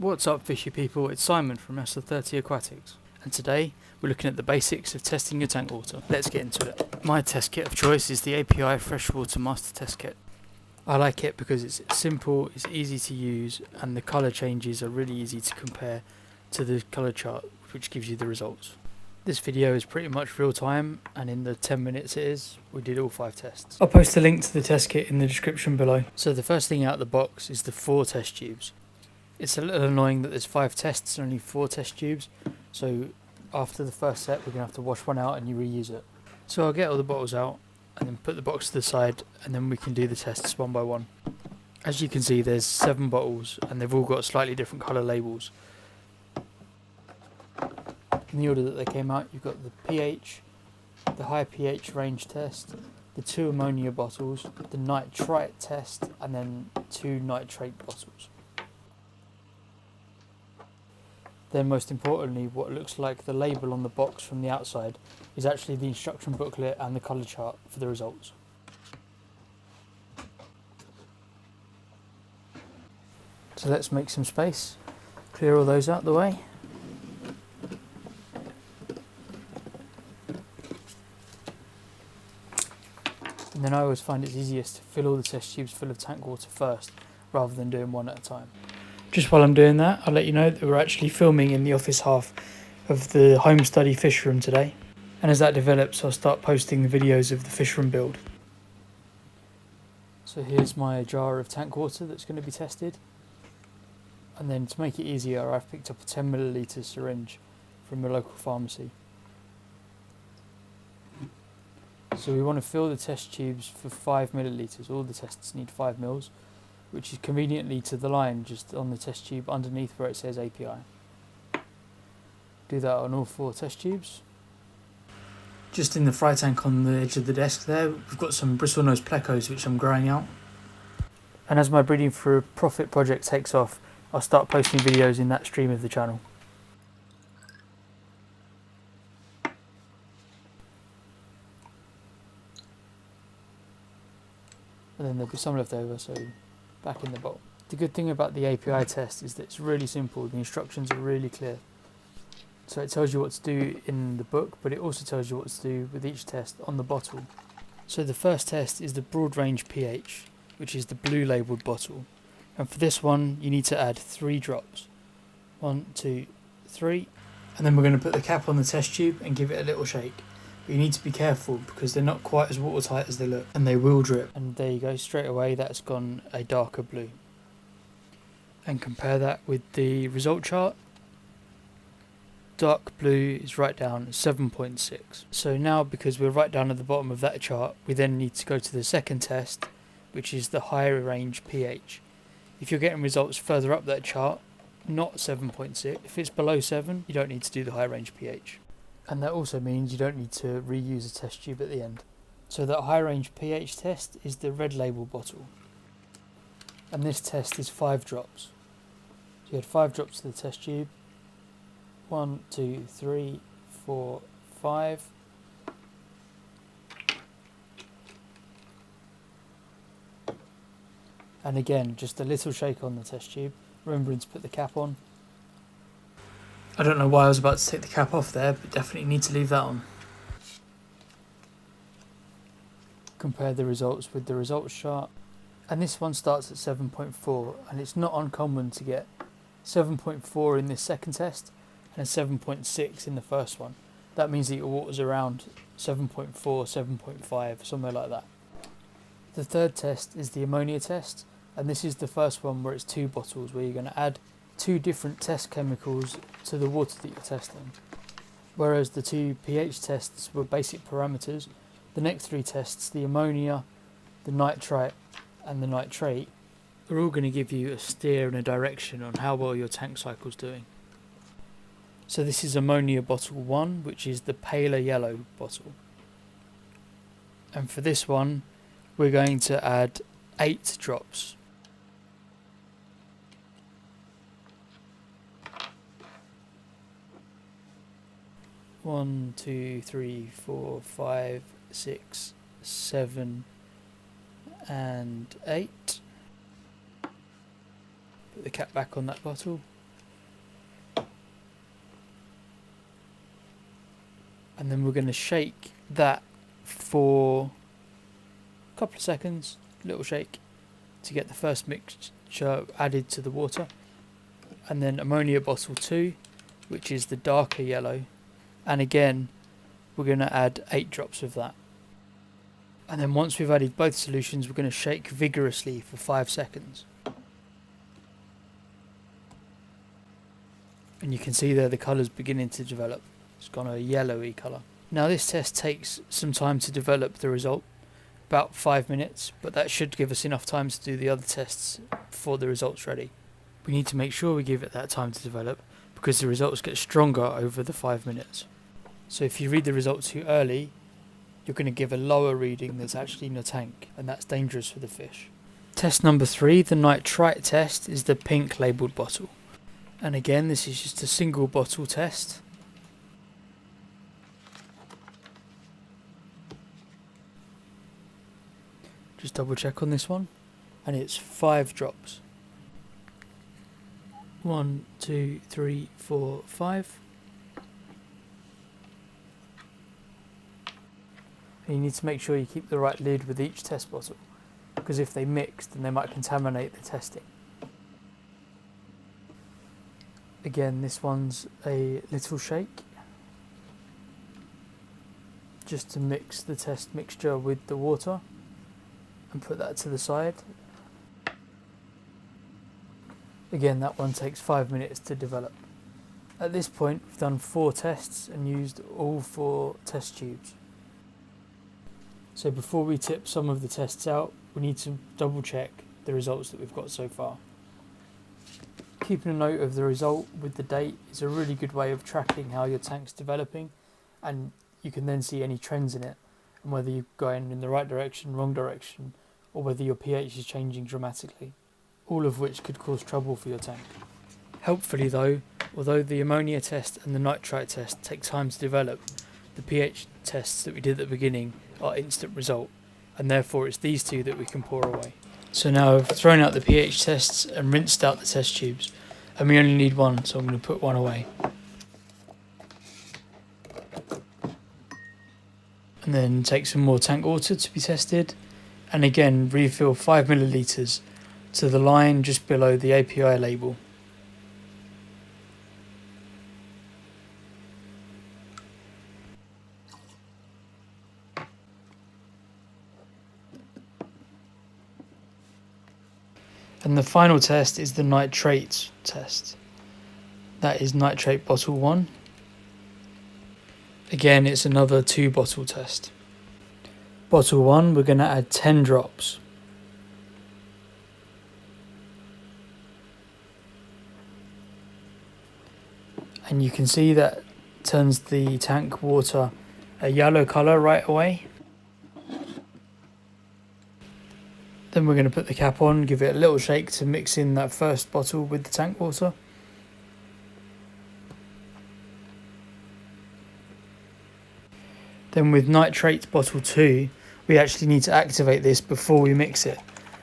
What's up, fishy people? It's Simon from Mast Aquatics, and today we're looking at the basics of testing your tank water. Let's get into it. My test kit of choice is the API Freshwater Master Test Kit. I like it because it's simple, it's easy to use, and the colour changes are really easy to compare to the colour chart, which gives you the results. This video is pretty much real time, and in the 10 minutes it is, we did all 5 tests. I'll post a link to the test kit in the description below. So the first thing out of the box is the 4 test tubes. It's a little annoying that there's 5 tests and only 4 test tubes, so after the first set we're going to have to wash one out and you reuse it. So I'll get all the bottles out and then put the box to the side, and then we can do the tests one by one. As you can see, there's 7 bottles and they've all got slightly different colour labels. In the order that they came out, you've got the pH, the high pH range test, the 2 ammonia bottles, the Nitrite Test, and then 2 nitrate bottles. Then most importantly, what looks like the label on the box from the outside is actually the instruction booklet and the colour chart for the results. So let's make some space, clear all those out the way. And then I always find it's easiest to fill all the test tubes full of tank water first, rather than doing one at a time. Just while I'm doing that, I'll let you know that we're actually filming in the office half of the home study fish room today. And as that develops, I'll start posting the videos of the fish room build. So here's my jar of tank water that's going to be tested. And then to make it easier, I've picked up a 10ml syringe from a local pharmacy. So we want to fill the test tubes for 5ml. All the tests need 5 mils. Which is conveniently to the line just on the test tube underneath where it says API. Do that on all 4 test tubes. Just in the fry tank on the edge of the desk there, we've got some bristlenose plecos which I'm growing out. And as my breeding for a profit project takes off, I'll start posting videos in that stream of the channel. And then there'll be some left over, so back in the bowl. The good thing about the API test is that it's really simple. The instructions are really clear. So it tells you what to do in the book, but it also tells you what to do with each test on the bottle. So the first test is the broad range pH, which is the blue labelled bottle. And for this one, you need to add 3 drops. 1, 2, 3. And then we're going to put the cap on the test tube and give it a little shake. But you need to be careful because they're not quite as watertight as they look, and they will drip. And there you go, straight away that's gone a darker blue. And compare that with the result chart. Dark blue is right down at 7.6. So now, because we're right down at the bottom of that chart, we then need to go to the second test, which is the higher range pH. If you're getting results further up that chart, not 7.6, if it's below 7, you don't need to do the high range pH. And that also means you don't need to reuse a test tube at the end. So that high range pH test is the red label bottle. And this test is 5 drops. So you add 5 drops to the test tube. 1, 2, 3, 4, 5. And again, just a little shake on the test tube, remembering to put the cap on. I don't know why I was about to take the cap off there, but definitely need to leave that on. Compare the results with the results chart. And this one starts at 7.4, and it's not uncommon to get 7.4 in this second test and a 7.6 in the first one. That means that your water's around 7.4, 7.5, somewhere like that. The third test is the ammonia test, and this is the first one where it's 2 bottles, where you're going to add 2 different test chemicals to the water that you're testing. Whereas the 2 pH tests were basic parameters, the next 3 tests, the ammonia, the nitrite and the nitrate, are all going to give you a steer and a direction on how well your tank cycle's doing. So this is ammonia bottle 1, which is the paler yellow bottle. And for this one, we're going to add 8 drops. 1, 2, 3, 4, 5, 6, 7, and 8. Put the cap back on that bottle. and then we're going to shake that for a couple of seconds, little shake, to get the first mixture added to the water. And then ammonia bottle 2, which is the darker yellow, and again we're going to add 8 drops of that. And then once we've added both solutions, we're going to shake vigorously for 5 seconds. And you can see there the colour's beginning to develop. It's gone a yellowy colour. Now this test takes some time to develop the result, about 5 minutes, but that should give us enough time to do the other tests before the result's ready. We need to make sure we give it that time to develop, because the results get stronger over the 5 minutes. So if you read the results too early, you're going to give a lower reading that's actually in your tank, and that's dangerous for the fish. Test number 3, the Nitrite Test, is the pink labelled bottle. And again, this is just a single bottle test. Just double check on this one, and it's 5 drops. 1, 2, 3, 4, 5. And you need to make sure you keep the right lid with each test bottle, because if they mix, then they might contaminate the testing. Again, this one's a little shake, just to mix the test mixture with the water, and put that to the side. Again, that one takes 5 minutes to develop. At this point, we've done 4 tests and used all 4 test tubes. So before we tip some of the tests out, we need to double check the results that we've got so far. Keeping a note of the result with the date is a really good way of tracking how your tank's developing, and you can then see any trends in it, and whether you're going in the right direction, wrong direction, or whether your pH is changing dramatically, all of which could cause trouble for your tank. Helpfully though, although the ammonia test and the nitrite test take time to develop, the pH tests that we did at the beginning are instant result, and therefore it's these 2 that we can pour away. So now I've thrown out the pH tests and rinsed out the test tubes, and we only need 1, so I'm going to put 1 away. And then take some more tank water to be tested, and again refill 5 millilitres to the line just below the API label. And the final test is the Nitrate Test. That is nitrate bottle 1. Again, it's another 2 bottle test. Bottle 1, we're going to add 10 drops. And you can see that turns the tank water a yellow colour right away. Then we're going to put the cap on, give it a little shake to mix in that first bottle with the tank water. Then with nitrate bottle 2, we actually need to activate this before we mix it.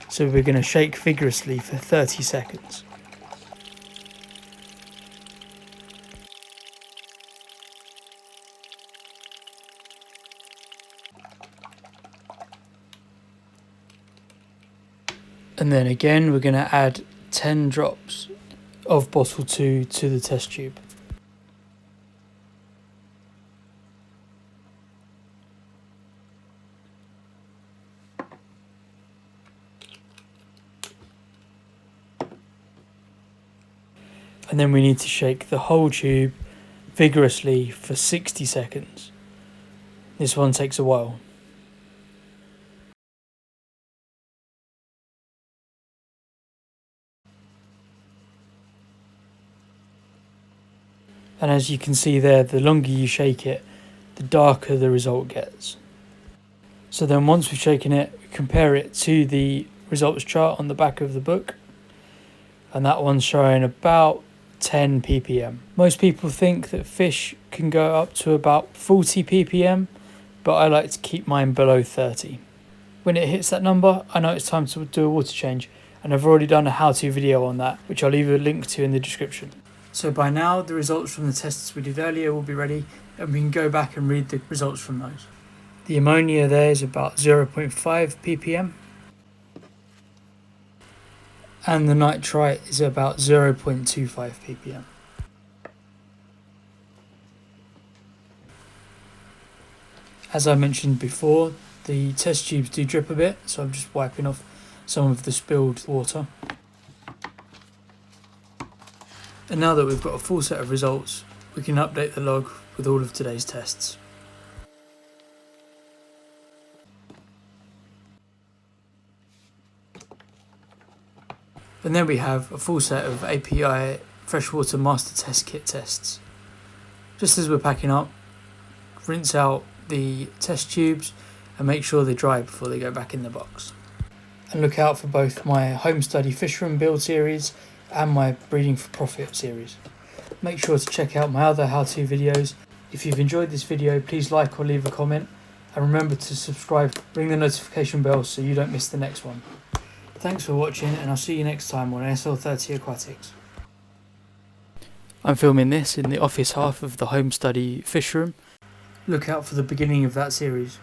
So we're going to shake vigorously for 30 seconds. And then again, we're going to add 10 drops of bottle 2 to the test tube. And then we need to shake the whole tube vigorously for 60 seconds. This one takes a while. And as you can see there, the longer you shake it, the darker the result gets. So then once we've shaken it, we compare it to the results chart on the back of the book. And that one's showing about 10 ppm. Most people think that fish can go up to about 40 ppm, but I like to keep mine below 30. When it hits that number, I know it's time to do a water change, and I've already done a how-to video on that, which I'll leave a link to in the description. So by now the results from the tests we did earlier will be ready, and we can go back and read the results from those. The ammonia there is about 0.5 ppm, and the nitrite is about 0.25 ppm. As I mentioned before, the test tubes do drip a bit, so I'm just wiping off some of the spilled water. And now that we've got a full set of results, we can update the log with all of today's tests. And then we have a full set of API Freshwater Master Test Kit tests. Just as we're packing up, rinse out the test tubes and make sure they dry before they go back in the box. And look out for both my home study fish room build series and my breeding for profit series. Make sure to check out my other how-to videos. If you've enjoyed this video, please like or leave a comment, and remember to subscribe, ring the notification bell so you don't miss the next one. Thanks for watching, and I'll see you next time on SL30 Aquatics. I'm filming this in the office half of the home study fish room. Look out for the beginning of that series.